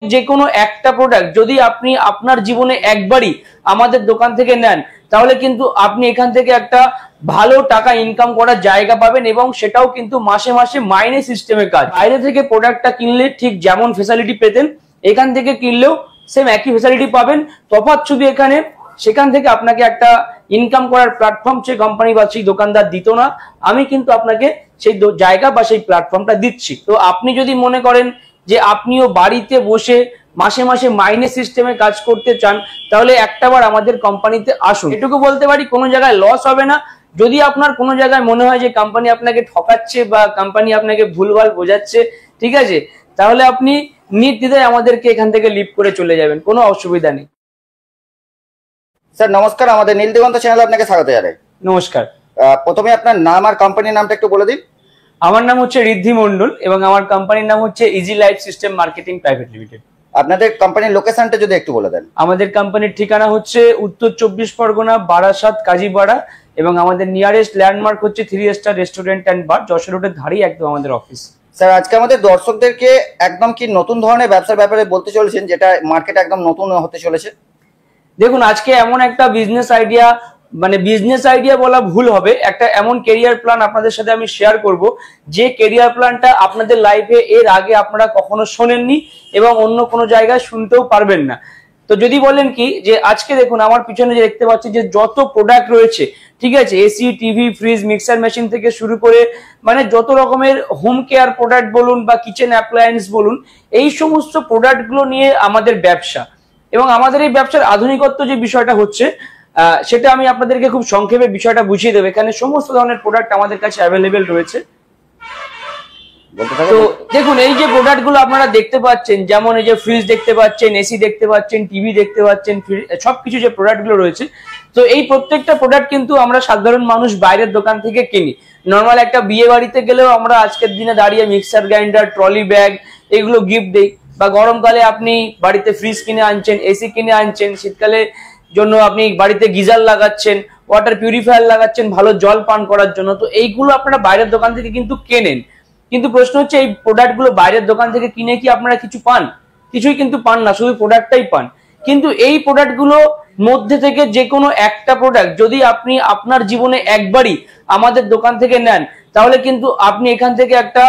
যে কোনো একটা প্রোডাক্ট যদি আপনি আপনার জীবনে একবারই আমাদের দোকান থেকে নেন তাহলে কিন্তু আপনি এখান থেকে একটা ভালো টাকা ইনকাম করার জায়গা পাবেন এবং সেটাও কিন্তু মাসে মাসে মাইনে সিস্টেমের কাজ। বাইরে থেকে প্রোডাক্টটা কিনলে ঠিক যেমন ফ্যাসিলিটি পেতেন এখান থেকে কিনলেও সেম একই ফ্যাসিলিটি পাবেন। তফাৎ শুধু এখানে সেখান থেকে আপনাকে একটা ইনকাম করার প্ল্যাটফর্ম সেই কোম্পানি বা সেই দোকানদার দিত না, আমি কিন্তু আপনাকে সেই জায়গা বা সেই প্ল্যাটফর্মটা দিচ্ছি। তো আপনি যদি মনে করেন যে আপনিও বাড়িতে বসে মাসে মাসে মাইনে সিস্টেমে কাজ করতে চান তাহলে একটাবার আমাদের কোম্পানিতে আসুন। এটুকু বলতে পারি কোনো জায়গায় লস হবে না। যদি আপনার কোনো জায়গায় মনে হয় যে কোম্পানি আপনাকে ঠকাচ্ছে বা কোম্পানি আপনাকে ভুলভাল বোঝাচ্ছে, ঠিক আছে, তাহলে আপনি নির্দ্বিধায় আমাদেরকে এখান থেকে লিভ করে চলে যাবেন, কোনো অসুবিধা নেই। স্যার নমস্কার, আমাদের নীল দিগন্ত চ্যানেলে আপনাকে স্বাগত জানাই। নমস্কার। প্রথমে আপনার নাম আর কোম্পানির নামটা একটু বলে দিন। আমার নাম হচ্ছে ঋদ্ধি মন্ডল এবং আমার কোম্পানির নাম হচ্ছে easy life system marketing private limited. আপনাদের কোম্পানির লোকেশনটা যদি একটু বলে দেন। আমাদের কোম্পানির ঠিকানা হচ্ছে উত্তর 24 পরগনা, বারাসাত, কাজীপাড়া এবং আমাদের নিয়ারেস্ট ল্যান্ডমার্ক হচ্ছে 3 star restaurant and bar, Jessore রোডের ধারেই একদম আমাদের অফিস। স্যার আজকে আমাদের দর্শকদেরকে একদম কি নতুন ধরনের ব্যবসার ব্যাপারে বলতে চলেছেন যেটা মার্কেটে একদম নতুন হতে চলেছে? দেখুন, আজকে এমন একটা বিজনেস আইডিয়া, মানে বিজনেস আইডিয়া বলা ভুল হবে, একটা এমন কেরিয়ার প্ল্যান আপনাদের সাথে আমি শেয়ার করব যে কেরিয়ার প্ল্যানটা আপনাদের লাইফে এর আগে আপনারা কখনো শোনেননি এবং অন্য কোনো জায়গায় শুনতেও পারবেন না। তো যদি বলেন কি যে আজকে দেখুন আমার পিছনে যে দেখতে পাচ্ছি যে যত প্রোডাক্ট রয়েছে, ঠিক আছে, AC, TV, fridge, mixer machine থেকে শুরু করে মানে যত রকমের হোম কেয়ার প্রোডাক্ট বলুন বা কিচেন অ্যাপ্লায়েন্স বলুন, এই সমস্ত প্রোডাক্টগুলো নিয়ে আমাদের ব্যবসা। এবং আমাদের এই ব্যবসার আধুনিকত্ব যে বিষয়টা হচ্ছে সেটা আমি আপনাদেরকে খুব সংক্ষেপে বিষয়টা বুঝিয়ে দেবো। এখানে সমস্ত ধরনের প্রোডাক্ট আমাদের কাছে অ্যাভেলেবেল রয়েছে। তো দেখুন, এই যে প্রোডাক্ট গুলো আপনারা দেখতে পাচ্ছেন, যেমন এই যে ফ্রিজ দেখতে পাচ্ছেন, এসি দেখতে পাচ্ছেন, টিভি দেখতে পাচ্ছেন, সবকিছু যে প্রোডাক্ট গুলো রয়েছে, তো এই প্রত্যেকটা প্রোডাক্ট কিন্তু আমরা সাধারণ মানুষ বাইরের দোকান থেকে কিনি। নর্মাল একটা বিয়ে বাড়িতে গেলেও আমরা আজকের দিনে দাঁড়িয়ে মিক্সার গ্রাইন্ডার, ট্রলি ব্যাগ এগুলো গিফট দিই, বা গরমকালে আপনি বাড়িতে ফ্রিজ কিনে আনছেন, এসি কিনে আনছেন, শীতকালে জন্য আপনি বাড়িতে গিজার লাগাচ্ছেন, ওয়াটার পিউরিফায়ার লাগাচ্ছেন ভালো জল পান করার জন্য। তো এইগুলো আপনারা বাইরের দোকান থেকে কিন্তু কেনেন, কিন্তু প্রশ্ন হচ্ছে এই প্রোডাক্টগুলো বাইরের দোকান থেকে কিনে কি আপনারা কিছু পান? কিছুই কিন্তু পান না, শুধু প্রোডাক্টটাই পান। কিন্তু এই প্রোডাক্টগুলো মধ্যে থেকে যে কোনো একটা প্রোডাক্ট যদি আপনি আপনার জীবনে একবারই আমাদের দোকান থেকে নেন তাহলে কিন্তু আপনি এখান থেকে একটা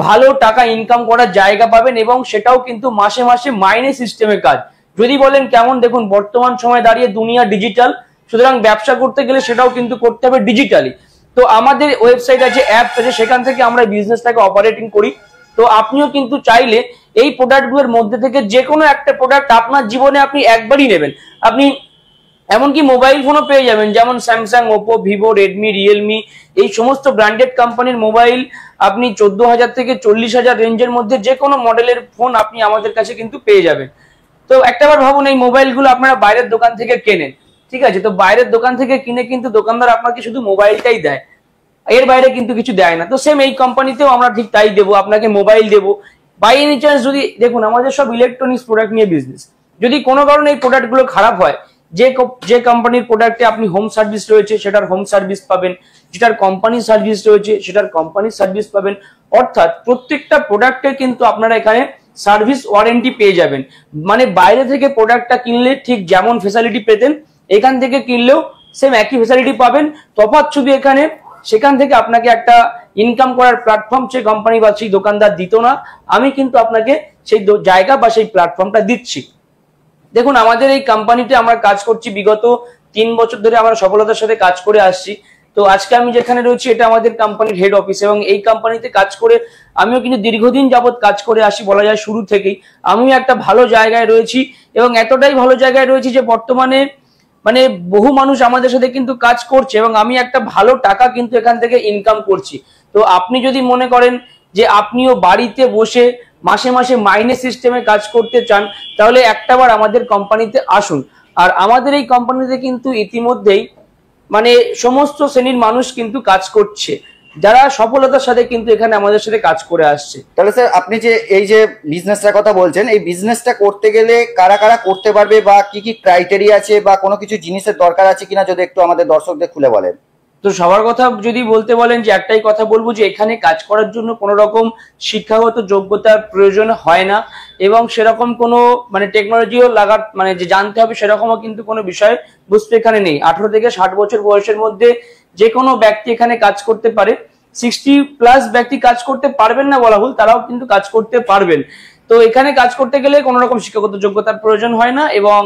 ভালো টাকা ইনকাম করার জায়গা পাবেন এবং সেটাও কিন্তু মাসে মাসে মাইনে সিস্টেমের কাজ। যদি বলেন কেমন, দেখুন বর্তমান সময়ে দাঁড়িয়ে দুনিয়া ডিজিটাল, সুতরাং ব্যবসা করতে গেলে সেটাও কিন্তু করতে হবে ডিজিটালি। তো আমাদের ওয়েবসাইট আছে, অ্যাপ আছে, সেখান থেকে আমরা বিজনেসটাকে অপারেটিং করি। তো আপনিও কিন্তু চাইলে এই প্রোডাক্টগুলোর মধ্যে থেকে যে কোনো একটা প্রোডাক্ট আপনার জীবনে আপনি একবারই নেবেন। আপনি এমনকি মোবাইল ফোনও পেয়ে যাবেন, যেমন Samsung, Oppo, Vivo, Redmi, Realme, এই সমস্ত ব্র্যান্ডেড কোম্পানির মোবাইল আপনি 14,000 থেকে 40,000 রেঞ্জের মধ্যে যে কোনো মডেলের ফোন আপনি আমাদের কাছে কিন্তু পেয়ে যাবেন। তো একটাবার ভাবুন, এই মোবাইলগুলো আপনারা বাইরের দোকান থেকে কেনেন, ঠিক আছে, তো বাইরের দোকান থেকে কিনে কিন্তু দোকানদার আপনাকে শুধু মোবাইলটাই দেয়, এর বাইরে কিন্তু কিছু দেয় না। তো সেম এই কোম্পানিতেও আমরা ঠিক তাই দেবো, আপনাকে মোবাইল দেবো। বাই এনি চান্স যদি দেখুন, আমাদের সব ইলেকট্রনিক্স প্রোডাক্ট নিয়ে বিজনেস, যদি কোনো কারণে এই প্রোডাক্টগুলো খারাপ হয়, যে কোম্পানির প্রোডাক্টে আপনি হোম সার্ভিস রয়েছে সেটার হোম সার্ভিস পাবেন, যেটার কোম্পানির সার্ভিস রয়েছে সেটার কোম্পানির সার্ভিস পাবেন। অর্থাৎ প্রত্যেকটা প্রোডাক্টের কিন্তু আপনারা এখানে সার্ভিস ওয়ারেন্টি পেয়ে যাবেন। মানে বাইরে থেকে প্রোডাক্টটা কিনলে ঠিক যেমন ফ্যাসিলিটি পেতেন এখান থেকে কিনলেও সেম একই ফ্যাসিলিটি পাবেন। তফাৎ শুধু এখানে সেখান থেকে আপনাকে একটা ইনকাম করার প্ল্যাটফর্ম সেই কোম্পানি বা সেই দোকানদার দিত না, আমি কিন্তু আপনাকে সেই জায়গা বা সেই প্ল্যাটফর্মটা দিচ্ছি। দেখুন, আমাদের এই কোম্পানিতে আমরা কাজ করছি বিগত 3 বছর ধরে, আমরা সফলতার সাথে কাজ করে আসছি। তো আজকে আমি যেখানে রয়েছি এটা আমাদের কোম্পানির হেড অফিস এবং এই কোম্পানিতে কাজ করে আমিও কিন্তু দীর্ঘদিন যাবৎ কাজ করে আসি, বলা যায় শুরু থেকেই। আমিও একটা ভালো জায়গায় রয়েছি এবং এতটাই ভালো জায়গায় রয়েছি যে বর্তমানে মানে বহু মানুষ আমাদের সাথে কিন্তু কাজ করছে এবং আমি একটা ভালো টাকা কিন্তু এখান থেকে ইনকাম করছি। তো আপনি যদি মনে করেন যে আপনিও বাড়িতে বসে মাসে মাসে মাইনে সিস্টেমে কাজ করতে চান তাহলে একটাবার আমাদের কোম্পানিতে আসুন। আর আমাদের এই কোম্পানিতে কিন্তু ইতিমধ্যেই মানে সমস্ত শ্রেণীর মানুষ কিন্তু কাজ করছে, যারা সফলতার সাথে কিন্তু এখানে আমাদের সাথে কাজ করে আসছে। তাহলে স্যার আপনি যে এই যে বিজনেসটার কথা বলছেন, এই বিজনেসটা করতে গেলে কারা কারা করতে পারবে বা কি কি ক্রাইটেরিয়া আছে বা কোনো কিছু জিনিসের দরকার আছে কিনা যদি একটু আমাদের দর্শকদের খুলে বলেন। তো সবার কথা যদি বলতে বলেন যে একটাই কথা বলবো যে এখানে কাজ করার জন্য কোনো রকম শিক্ষাগত যোগ্যতার প্রয়োজন হয় না। এবং সেরকম কোনো মানে টেকনোলজিও লাগার মানে যে জানতে হবে সেরকমও কিন্তু কোনো বিষয় বুঝতে এখানে নেই। 18 থেকে 60 বছর বয়সের মধ্যে যে কোনো ব্যক্তি এখানে কাজ করতে পারে। 60+ ব্যক্তি কাজ করতে পারবেন না বলা ভুল, তারাও কিন্তু কাজ করতে পারবেন। তো এখানে কাজ করতে গেলে কোনো রকম শিক্ষাগত যোগ্যতার প্রয়োজন হয় না এবং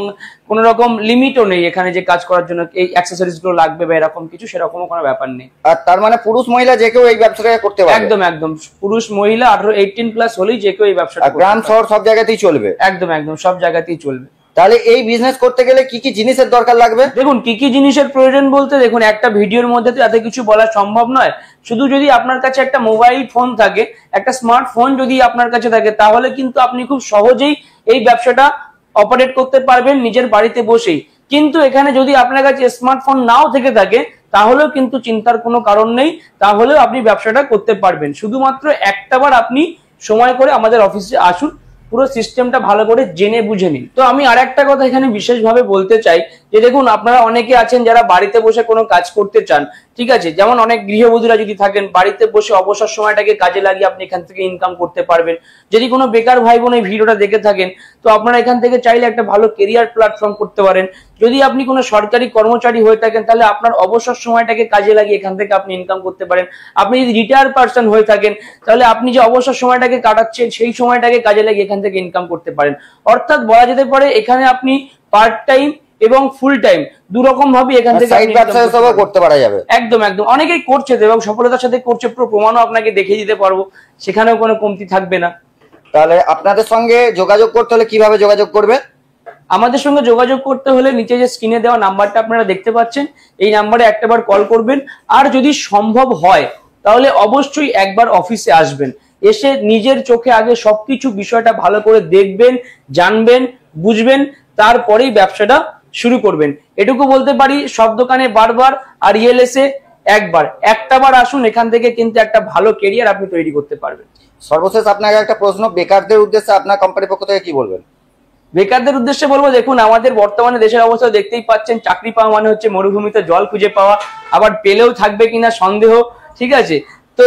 কোনো রকম লিমিটও নেই এখানে যে কাজ করার জন্য এই অ্যাক্সেসরিজ গুলো লাগবে বা এরকম কিছু, সেরকমও কোনো ব্যাপার নেই। আর তার মানে পুরুষ মহিলা যে কেউ এই ব্যবসাটা করতে পারবে? একদম একদম, পুরুষ মহিলা 18+ হলেই যে কেউ এই ব্যবসাটা, গ্রাম শহর সব জায়গাতেই চলবে? একদম একদম, সব জায়গাতেই চলবে। তাহলে এই বিজনেস করতে গেলে কি কি জিনিসের দরকার লাগবে? দেখুন কি কি জিনিসের প্রয়োজন বলতে, দেখুন একটা ভিডিওর মধ্যে তো এত কিছু বলা সম্ভব নয়। শুধু যদি আপনার কাছে একটা মোবাইল ফোন থাকে, একটা স্মার্টফোন যদি আপনার কাছে থাকে, তাহলে কিন্তু আপনি খুব সহজেই এই ব্যবসাটা অপারেট করতে পারবেন নিজের বাড়িতে বসেই। কিন্তু এখানে যদি আপনার কাছে স্মার্টফোন নাও থেকে থাকে, তাহলেও কিন্তু চিন্তার কোনো কারণ নেই, তাহলেও আপনি ব্যবসাটা করতে পারবেন। শুধুমাত্র একটাবার আপনি সময় করে আমাদের অফিসে আসুন, পুরো সিস্টেমটা ভালো করে জেনে বুঝে নিন। তো আমি আর একটা কথা এখানে বিশেষভাবে বলতে চাই যে দেখুন, আপনারা অনেকে আছেন যারা বাড়িতে বসে কোনো কাজ করতে চান, ঠিক আছে, যেমন অনেক গৃহবধূরা যদি থাকেন, বাড়িতে বসে অবসর সময়টাকে কাজে লাগিয়ে আপনি এখান থেকে ইনকাম করতে পারবেন। যদি কোনো বেকার ভাই বোন এই ভিডিওটা দেখে থাকেন, তো আপনারা এখান থেকে চাইলে একটা ভালো কেরিয়ার প্ল্যাটফর্ম করতে পারেন। যদি আপনি কোনো সরকারি কর্মচারী হয়ে থাকেন, তাহলে আপনার অবসর সময়টাকে কাজে লাগিয়ে এখান থেকে আপনি ইনকাম করতে পারেন। আপনি যদি রিটায়ার পারসন হয়ে থাকেন, তাহলে আপনি যে অবসর সময়টাকে কাটাচ্ছেন সেই সময়টাকে কাজে লাগিয়ে এখান থেকে ইনকাম করতে পারেন। অর্থাৎ বলা যেতে পারে এখানে আপনি পার্ট টাইম এবং ফুল টাইম দুরকম ভাবে এখান থেকে সাইড ব্যবসা করতে পারা যাবে। একদম একদম, অনেকেই করছে এবং সফলতার সাথে করছে, পুরো প্রমাণও আপনাকে দেখিয়ে দিতে পারবো, সেখানেও কোনো কমতি থাকবে না। তাহলে আপনাদের সঙ্গে যোগাযোগ করতে হলে কিভাবে যোগাযোগ করবে? আমাদের সঙ্গে যোগাযোগ করতে হলে নিচে যে স্ক্রিনে দেওয়া নাম্বারটা আপনারা দেখতে পাচ্ছেন, এই নাম্বারে একটাবার কল করবেন। আর যদি সম্ভব হয় তাহলে অবশ্যই একবার অফিসে আসবেন, এসে নিজের চোখে আগে সবকিছু বিষয়টা ভালো করে দেখবেন, জানবেন, বুঝবেন, তারপরেই ব্যবসাটা শুরু করবেন। এটুকু বলতে পারি, সব দোকানে বারবার আর ইএলএসে একটাবার আসুন, এখান থেকে কিন্তু একটা ভালো কেরিয়ার আপনি তৈরি করতে পারবেন। সর্বশেষ আপনাকে একটা প্রশ্ন, বেকারদের উদ্দেশ্যে আপনার কোম্পানির পক্ষ থেকে কি বলবেন? বেকারদের উদ্দেশ্যে বলবো, দেখুন আমাদের বর্তমানে দেশের অবস্থা দেখতেই পাচ্ছেন, চাকরি পাওয়া মানে হচ্ছে মরুভূমিতে জল খুঁজে পাওয়া, আবার পেলেও থাকবে কিনা সন্দেহ, ঠিক আছে। তো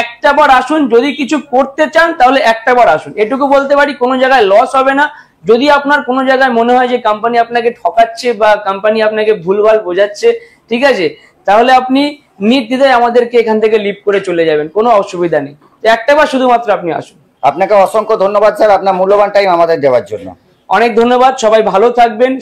একটাবার আসুন, যদি কিছু করতে চান তাহলে একটাবার আসুন, এটুকু বলতে পারি। কোনো জায়গায় লস হবে না। যদি আপনার কোনো জায়গায় মনে হয় যে কোম্পানি আপনাকে ঠকাচ্ছে বা কোম্পানি আপনাকে ভুলভাল বোঝাচ্ছে, ঠিক আছে, তাহলে আপনি নির্দ্বিধায় আমাদেরকে এখান থেকে লিভ করে চলে যাবেন, কোনো অসুবিধা নেই। একটাবার শুধুমাত্র আপনি আসুন। আপনাকে অসংখ্য ধন্যবাদ স্যার, আপনার মূল্যবান টাইম আমাদের দেওয়ার জন্য। অনেক ধন্যবাদ, সবাই ভালো থাকবেন।